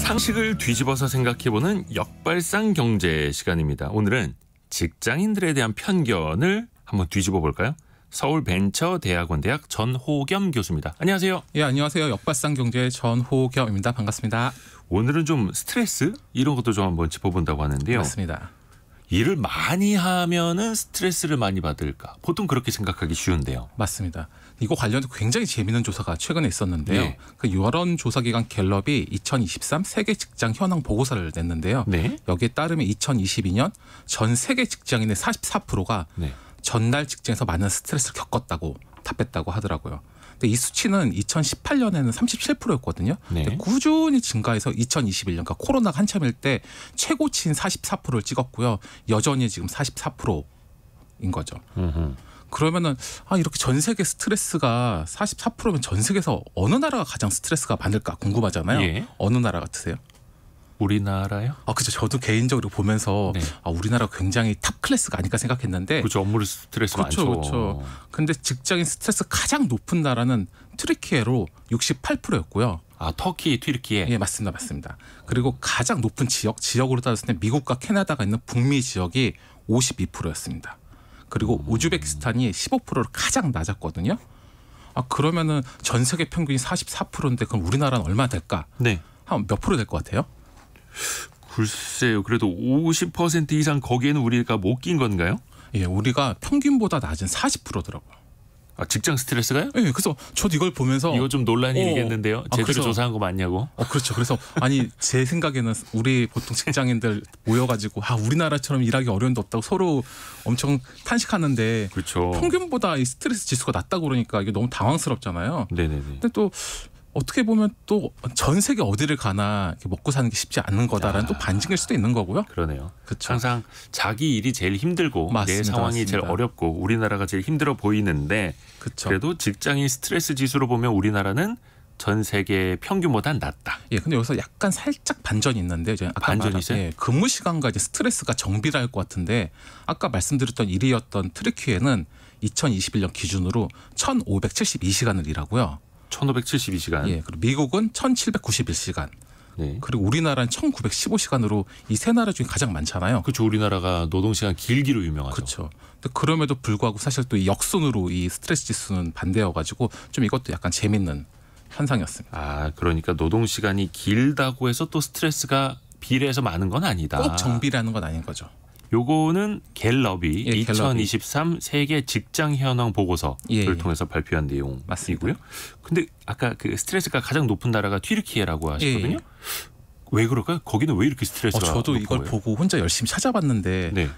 상식을 뒤집어서 생각해보는 역발상 경제 시간입니다. 오늘은 직장인들에 대한 편견을 한번 뒤집어 볼까요? 서울벤처대학원대학 전호겸 교수입니다. 안녕하세요. 예, 안녕하세요. 역발상 경제 전호겸입니다. 반갑습니다. 오늘은 좀 스트레스 이런 것도 좀 한번 짚어본다고 하는데요. 맞습니다. 일을 많이 하면은 스트레스를 많이 받을까? 보통 그렇게 생각하기 쉬운데요. 맞습니다. 이거 관련해서 굉장히 재미있는 조사가 최근에 있었는데요. 네. 그 여론조사기관 갤럽이 2023 세계 직장 현황 보고서를 냈는데요. 네. 여기에 따르면 2022년 전 세계 직장인의 44%가 네. 전날 직장에서 많은 스트레스를 겪었다고 답했다고 하더라고요. 근데 이 수치는 2018년에는 37%였거든요. 네. 근데 꾸준히 증가해서 2021년, 그러니까 코로나가 한참일 때 최고치인 44%를 찍었고요. 여전히 지금 44%인 거죠. 그러면은 이렇게 전 세계 스트레스가 44%면 전 세계에서 어느 나라가 가장 스트레스가 많을까 궁금하잖아요. 예. 어느 나라 같으세요? 우리나라요? 그죠. 저도 개인적으로 보면서 네. 우리나라가 굉장히 탑 클래스가 아닐까 생각했는데. 그렇죠. 업무 스트레스 많죠. 그렇죠. 근데 직장인 스트레스 가장 높은 나라는 튀르키예로 68%였고요. 터키, 튀르키예. 예, 맞습니다. 그리고 가장 높은 지역으로 따졌을 때 미국과 캐나다가 있는 북미 지역이 52%였습니다. 그리고 우즈베키스탄이 15%로 가장 낮았거든요. 그러면은 전 세계 평균이 44%인데 그럼 우리나라는 얼마 될까? 네. 한 몇 프로 될 것 같아요? 글쎄요. 그래도 50% 이상 거기에는 우리가 못 낀 건가요? 예, 우리가 평균보다 낮은 40%더라고요. 직장 스트레스가요? 예, 그래서 저도 이걸 보면서 이거 좀 논란이 일겠는데요. 제대로 그래서, 조사한 거 맞냐고. 그렇죠. 그래서 제 생각에는 우리 보통 직장인들 모여가지고 우리나라처럼 일하기 어려운 데 없다고 서로 엄청 탄식하는데 그렇죠. 평균보다 이 스트레스 지수가 낮다고 그러니까 이게 너무 당황스럽잖아요. 네네네. 근데 또 어떻게 보면 또 전 세계 어디를 가나 이렇게 먹고 사는 게 쉽지 않는 거다라는 또 반증일 수도 있는 거고요. 그러네요. 그쵸. 항상 자기 일이 제일 힘들고 맞습니다, 내 상황이 맞습니다. 제일 어렵고 우리나라가 제일 힘들어 보이는데 그쵸. 그래도 직장인 스트레스 지수로 보면 우리나라는 전 세계 평균보다 낮다. 예, 근데 여기서 약간 살짝 반전이 있는데 이제 아까 반전이 있어요? 근무 시간과 이제 스트레스가 정비례할 것 같은데 아까 말씀드렸던 1위였던 튀르키예는 2021년 기준으로 1,572시간을 일하고요. 1572시간. 예, 그리고 미국은 1,791시간. 네. 그리고 우리나라는 1,915시간으로 이 세 나라 중에 가장 많잖아요. 그렇죠. 우리나라가 노동시간 길기로 유명하죠. 그렇죠. 근데 그럼에도 불구하고 사실 또 이 역순으로 이 스트레스 지수는 반대여가지고 좀 이것도 약간 재밌는 현상이었습니다. 그러니까 노동시간이 길다고 해서 또 스트레스가 비례해서 많은 건 아니다. 꼭 정비라는 건 아닌 거죠. 요거는 갤럽이 예, 2023 세계 직장 현황 보고서를 예. 통해서 발표한 내용이고요. 맞습니다. 근데 아까 그 스트레스가 가장 높은 나라가 튀르키예라고 하셨거든요. 예. 왜 그럴까요? 거기는 왜 이렇게 스트레스가 저도 이걸 거예요? 보고 혼자 열심히 찾아봤는데 네.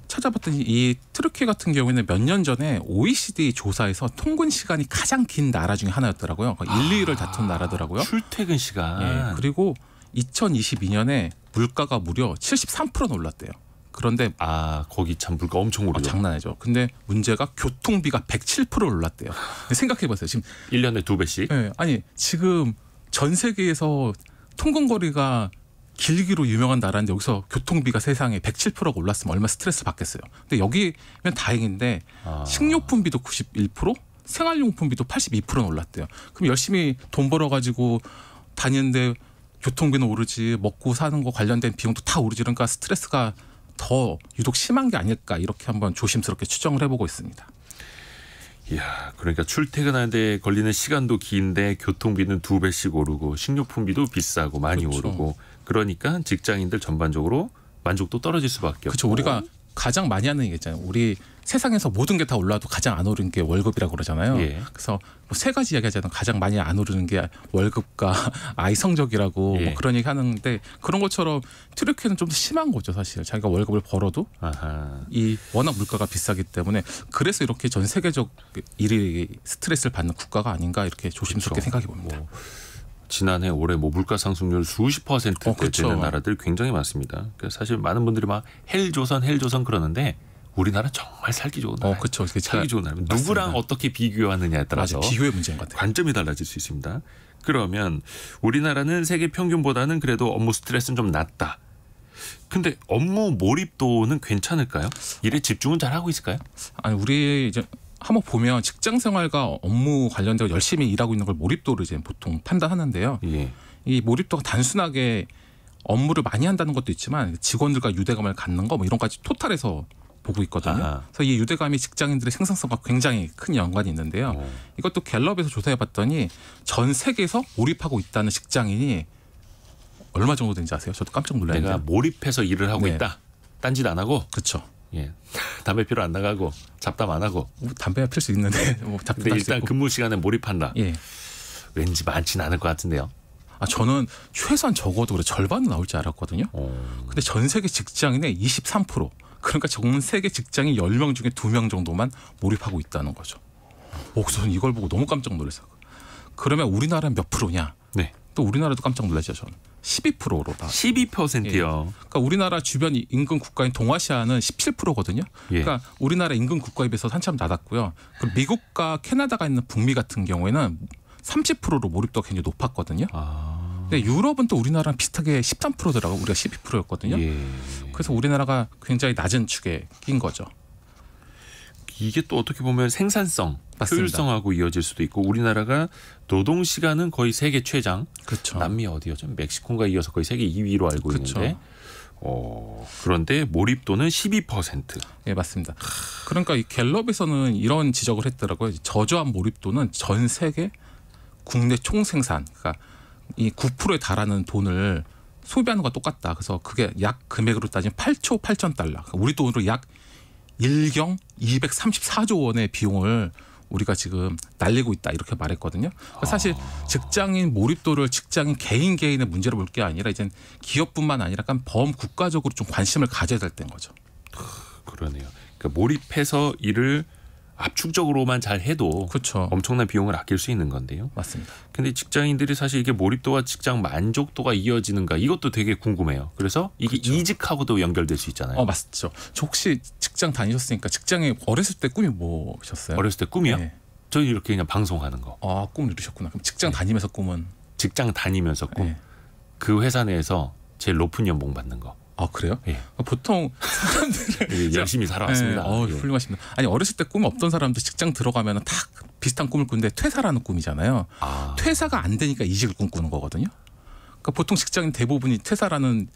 찾아봤더니 이 튀르키예 같은 경우에는 몇 년 전에 OECD 조사에서 통근 시간이 가장 긴 나라 중에 하나였더라고요. 1, 2위를 다툰 나라더라고요. 출퇴근 시간. 예. 그리고 2022년에 물가가 무려 73%나 올랐대요. 그런데 거기 참 물가 엄청 오르죠. 장난 아니죠. 근데 문제가 교통비가 107% 올랐대요. 생각해보세요. 지금 1년에 2배씩. 예, 지금 전 세계에서 통근거리가 길기로 유명한 나라인데 여기서 교통비가 세상에 107%가 올랐으면 얼마나 스트레스 받겠어요. 근데 여기면 다행인데 식료품비도 91%, 생활용품비도 82%는 올랐대요. 그럼 열심히 돈 벌어가지고 다니는데 교통비는 오르지, 먹고 사는 거 관련된 비용도 다 오르지. 그러니까 스트레스가 더 유독 심한 게 아닐까 이렇게 한번 조심스럽게 추정을 해보고 있습니다. 이야, 그러니까 출퇴근하는데 걸리는 시간도 긴데 교통비는 2배씩 오르고 식료품비도 비싸고 많이 그렇죠. 오르고 그러니까 직장인들 전반적으로 만족도 떨어질 수밖에 없고. 그렇죠. 우리가 가장 많이 하는 얘기 있잖아요. 우리 세상에서 모든 게 다 올라도 가장 안 오르는 게 월급이라고 그러잖아요. 예. 그래서 세 가지 이야기 하자면 가장 많이 안 오르는 게 월급과 아이 성적이라고 예. 그런 얘기 하는데 그런 것처럼 튀르키예는 좀 더 심한 거죠. 사실 자기가 월급을 벌어도 이 워낙 물가가 비싸기 때문에 그래서 이렇게 전 세계적 일이 스트레스를 받는 국가가 아닌가 이렇게 조심스럽게 생각해 봅니다. 지난해 올해 물가 상승률 수십 퍼센트 그렇죠. 되는 나라들 굉장히 많습니다. 그래서 사실 많은 분들이 막 헬조선 그러는데 우리나라 정말 살기 좋은 나라. 그렇죠. 살기 좋은 나라. 누구랑 어떻게 비교하느냐에 따라서 비교의 문제인 것 같아요. 관점이 달라질 수 있습니다. 그러면 우리나라는 세계 평균보다는 그래도 업무 스트레스는 좀 낮다. 근데 업무 몰입도는 괜찮을까요? 일에 집중은 잘 하고 있을까요? 우리 이제 한번 보면 직장 생활과 업무 관련돼서 열심히 일하고 있는 걸 몰입도를 이제 보통 판단하는데요. 예. 이 몰입도가 단순하게 업무를 많이 한다는 것도 있지만 직원들과 유대감을 갖는 거 뭐 이런 까지 토탈해서 보고 있거든요. 아하. 그래서 이 유대감이 직장인들의 생산성과 굉장히 큰 연관이 있는데요. 오. 이것도 갤럽에서 조사해봤더니 전 세계에서 몰입하고 있다는 직장인이 얼마 정도 되는지 아세요? 저도 깜짝 놀랐는데. 내가 몰입해서 일을 하고 네. 있다. 딴짓 안 하고. 그렇죠. 예. 담배 피러 안 나가고 잡담 안 하고. 담배가 필 수 있는데 뭐 근데 일단 근무 시간에 몰입한다. 예. 왠지 많지는 않을 것 같은데요. 저는 최소한 적어도 그래 절반은 나올 줄 알았거든요. 오. 근데 전 세계 직장인의 23%. 그러니까 전 세계 직장인 10명 중에 2명 정도만 몰입하고 있다는 거죠. 그래서 저는 이걸 보고 너무 깜짝 놀랐어요. 그러면 우리나라는 몇 프로냐? 네. 또 우리나라도 깜짝 놀랐죠. 저는 12%로 다. 12%요. 그러니까 우리나라 주변 인근 국가인 동아시아는 17%거든요. 예. 그러니까 우리나라 인근 국가에 비해서 한참 낮았고요. 그리고 미국과 캐나다가 있는 북미 같은 경우에는 30%로 몰입도가 굉장히 높았거든요. 근데 유럽은 또 우리나라랑 비슷하게 13%더라고 우리가 12%였거든요. 예. 그래서 우리나라가 굉장히 낮은 축에 낀 거죠. 이게 또 어떻게 보면 생산성, 맞습니다. 효율성하고 이어질 수도 있고 우리나라가 노동 시간은 거의 세계 최장. 그렇죠. 남미 어디였죠? 멕시코가 이어서 거의 세계 2위로 알고 그렇죠. 있는데. 그런데 몰입도는 12%. 예, 맞습니다. 그러니까 이 갤럽에서는 이런 지적을 했더라고요. 저조한 몰입도는 전 세계 국내 총생산, 그러니까 이 9%에 달하는 돈을 소비하는 것과 똑같다. 그래서 그게 약 금액으로 따지면 8조 8천 달러. 그러니까 우리 돈으로 약 1경 234조 원의 비용을 우리가 지금 날리고 있다 이렇게 말했거든요. 그러니까 사실 직장인 몰입도를 직장인 개인의 문제로 볼 게 아니라 이제 기업뿐만 아니라 약간 범국가적으로 좀 관심을 가져야 될 때인 거죠. 그러네요. 그러니까 몰입해서 일을 압축적으로만 잘 해도 그렇죠. 엄청난 비용을 아낄 수 있는 건데요. 맞습니다. 근데 직장인들이 사실 이게 몰입도와 직장 만족도가 이어지는가 이것도 되게 궁금해요. 그래서 이게 그렇죠. 이직하고도 연결될 수 있잖아요. 맞죠. 저 혹시 직장 다니셨으니까 직장에 어렸을 때 꿈이 뭐셨어요? 어렸을 때 꿈이요? 네. 저는 이렇게 그냥 방송하는 거. 꿈 이루셨구나. 그럼 직장 다니면서 꿈은? 직장 다니면서 꿈. 네. 그 회사 내에서 제일 높은 연봉 받는 거. 그래요? 예. 보통 사람들은 열심히 살아왔습니다. 예. 훌륭하십니다. 아니 어렸을 때 꿈 없던 사람들 직장 들어가면 다 비슷한 꿈을 꾸는데 퇴사라는 꿈이잖아요. 퇴사가 안 되니까 이직을 꿈꾸는 거거든요. 그러니까 보통 직장인 대부분이 퇴사라는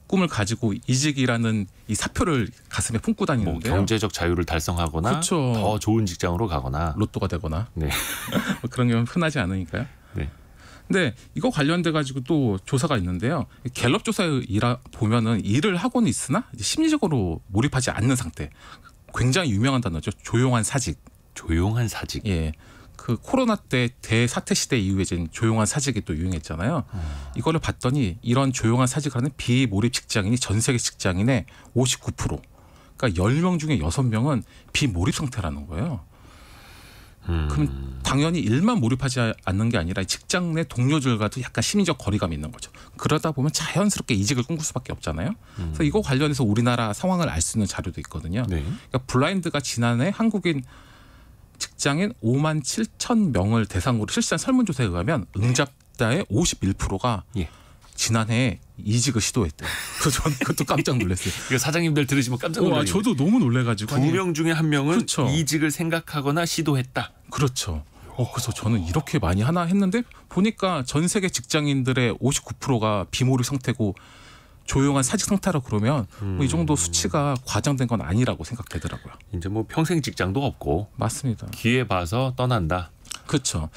꿈을 가지고 이직이라는 이 사표를 가슴에 품고 다니는데요. 경제적 자유를 달성하거나 그렇죠. 더 좋은 직장으로 가거나 로또가 되거나 네. 그런 경우는 흔하지 않으니까요. 네. 근데 이거 관련돼 가지고 또 조사가 있는데요. 갤럽 조사에 보면은 일을 하고는 있으나 이제 심리적으로 몰입하지 않는 상태. 굉장히 유명한 단어죠. 조용한 사직. 조용한 사직. 예. 그 코로나 때 대사태 시대 이후에 이제 조용한 사직이 또 유행했잖아요. 이거를 봤더니 이런 조용한 사직하는 비몰입 직장인이 전 세계 직장인의 59%. 그러니까 10명 중에 6명은 비몰입 상태라는 거예요. 그럼 당연히 일만 몰입하지 않는 게 아니라 직장 내 동료들과도 약간 심리적 거리감이 있는 거죠. 그러다 보면 자연스럽게 이직을 꿈꿀 수밖에 없잖아요. 그래서 이거 관련해서 우리나라 상황을 알 수 있는 자료도 있거든요. 네. 그러니까 블라인드가 지난해 한국인 직장인 5만 7천 명을 대상으로 실시한 설문조사에 의하면 응답자의 51%가 예. 지난해 이직을 시도했대요. 그래서 저는 그것도 깜짝 놀랐어요. 이거 사장님들 들으시면 깜짝 놀라요. 저도 너무 놀래가지고. 2명 중에 1명은 그렇죠. 이직을 생각하거나 시도했다. 그렇죠. 그래서 저는 이렇게 많이 하나 했는데 보니까 전 세계 직장인들의 59%가 비몰입 상태고 조용한 사직 상태라 그러면 이 정도 수치가 과장된 건 아니라고 생각되더라고요. 이제 뭐 평생 직장도 없고 맞습니다. 기회 봐서 떠난다. 그렇죠.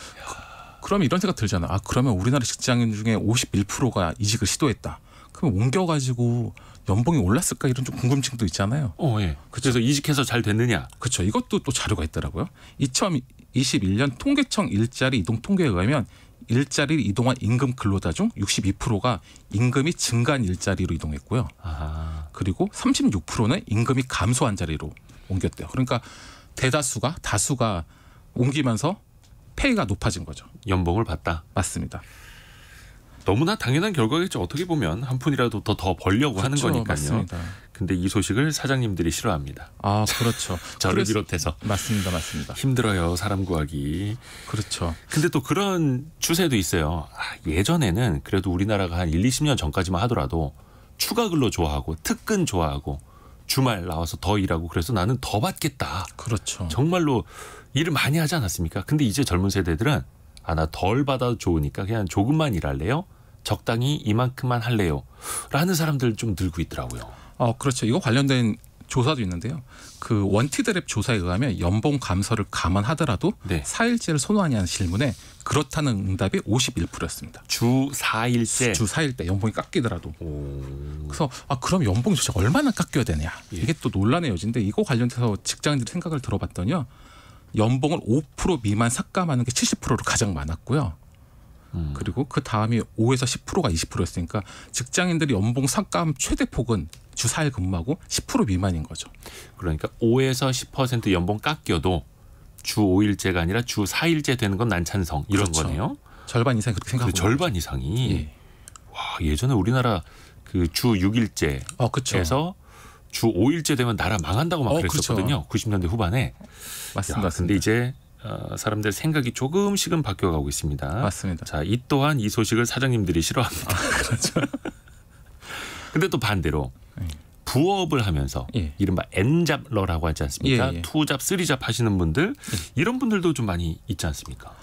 그러면 이런 생각 들잖아요. 그러면 우리나라 직장인 중에 51%가 이직을 시도했다. 그럼 옮겨가지고 연봉이 올랐을까 이런 좀 궁금증도 있잖아요. 예. 그래서 이직해서 잘 됐느냐? 그렇죠. 이것도 또 자료가 있더라고요. 2021년 통계청 일자리 이동 통계에 의하면 일자리를 이동한 임금 근로자 중 62%가 임금이 증가한 일자리로 이동했고요. 그리고 36%는 임금이 감소한 자리로 옮겼대요. 그러니까 다수가 옮기면서 페이가 높아진 거죠. 연봉을 받다. 맞습니다. 너무나 당연한 결과겠죠. 어떻게 보면 한 푼이라도 더 벌려고 그렇죠, 하는 거니까요. 맞습니다. 근데 이 소식을 사장님들이 싫어합니다. 그렇죠. 저를 비롯해서. 맞습니다. 힘들어요. 사람 구하기. 그렇죠. 근데 또 그런 추세도 있어요. 예전에는 그래도 우리나라가 한 1, 20년 전까지만 하더라도 추가 근로 좋아하고 특근 좋아하고 주말 나와서 더 일하고 그래서 나는 더 받겠다. 그렇죠. 정말로 일을 많이 하지 않았습니까? 근데 이제 젊은 세대들은 나 덜 받아도 좋으니까 그냥 조금만 일할래요? 적당히 이만큼만 할래요? 라는 사람들 좀 늘고 있더라고요. 그렇죠. 이거 관련된 조사도 있는데요. 그 원티드랩 조사에 의하면 연봉 감소를 감안하더라도 네. 4일제를 선호하냐는 질문에 그렇다는 응답이 51%였습니다. 주 4일제. 주 4일 때 연봉이 깎이더라도. 오. 그래서 그럼 연봉이 도대체 얼마나 깎여야 되냐. 예. 이게 또 논란의 여지인데 이거 관련돼서 직장인들의 생각을 들어봤더니요. 연봉을 5% 미만 삭감하는 게 70%로 가장 많았고요. 그리고 그 다음이 5에서 10%가 20%였으니까 직장인들이 연봉 삭감 최대 폭은 주 4일 근무하고 10% 미만인 거죠. 그러니까 5에서 10% 연봉 깎여도 주 5일제가 아니라 주 4일제 되는 건 난 찬성 이런 그렇죠. 거네요. 절반 이상이 그렇게 생각하고 절반 이상이. 예. 와, 예전에 우리나라 그 주 6일제에서 그렇죠. 주 5일제 되면 나라 망한다고 막 그랬었거든요. 그렇죠. 90년대 후반에. 맞습니다. 근데 이제 사람들 생각이 조금씩은 바뀌어가고 있습니다. 맞습니다. 자, 이 또한 이 소식을 사장님들이 싫어합니다. 그렇죠. 근데 또 반대로 예. 부업을 하면서 예. 이른바 N잡러라고 하지 않습니까? 예, 예. 2잡, 3잡 하시는 분들 이런 분들도 좀 많이 있지 않습니까?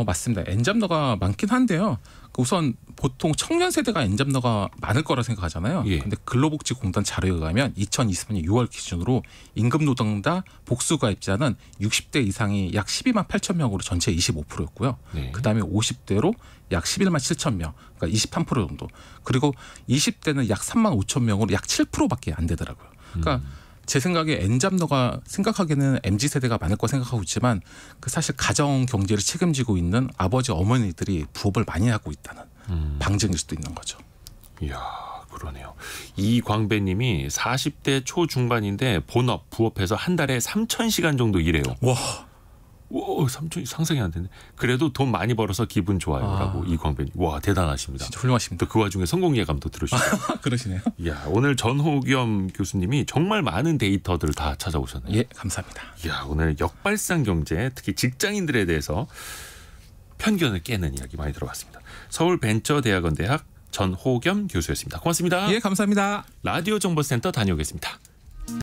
맞습니다. N잡러가 많긴 한데요. 우선 보통 청년 세대가 N잡러가 많을 거라 생각하잖아요. 예. 근데 근로복지공단 자료에 의하면 2024년 6월 기준으로 임금 노동자 복수 가입자는 60대 이상이 약 12만 8천 명으로 전체 25%였고요. 네. 그다음에 50대로 약 11만 7천 명, 그러니까 23% 정도. 그리고 20대는 약 3만 5천 명으로 약 7%밖에 안 되더라고요. 그러니까 제 생각에 N잡러가 생각하기에는 MZ 세대가 많을 거 생각하고 있지만 그 사실 가정 경제를 책임지고 있는 아버지 어머니들이 부업을 많이 하고 있다는 방증일 수도 있는 거죠. 이야, 그러네요. 이광배님이 40대 초중반인데 본업, 부업해서 한 달에 3,000시간 정도 일해요. 와, 3,000 상상이 안 되네. 그래도 돈 많이 벌어서 기분 좋아요라고 이광배님. 와, 대단하십니다. 진짜 훌륭하십니다. 또 그 와중에 성공 예감도 들으시고. 그러시네요. 야, 오늘 전호겸 교수님이 정말 많은 데이터들을 다 찾아오셨네요. 예, 감사합니다. 야, 오늘 역발상 경제, 특히 직장인들에 대해서 편견을 깨는 이야기 많이 들어봤습니다. 서울벤처대학원 대학 전호겸 교수였습니다. 고맙습니다. 예, 감사합니다. 라디오 정보센터 다녀오겠습니다.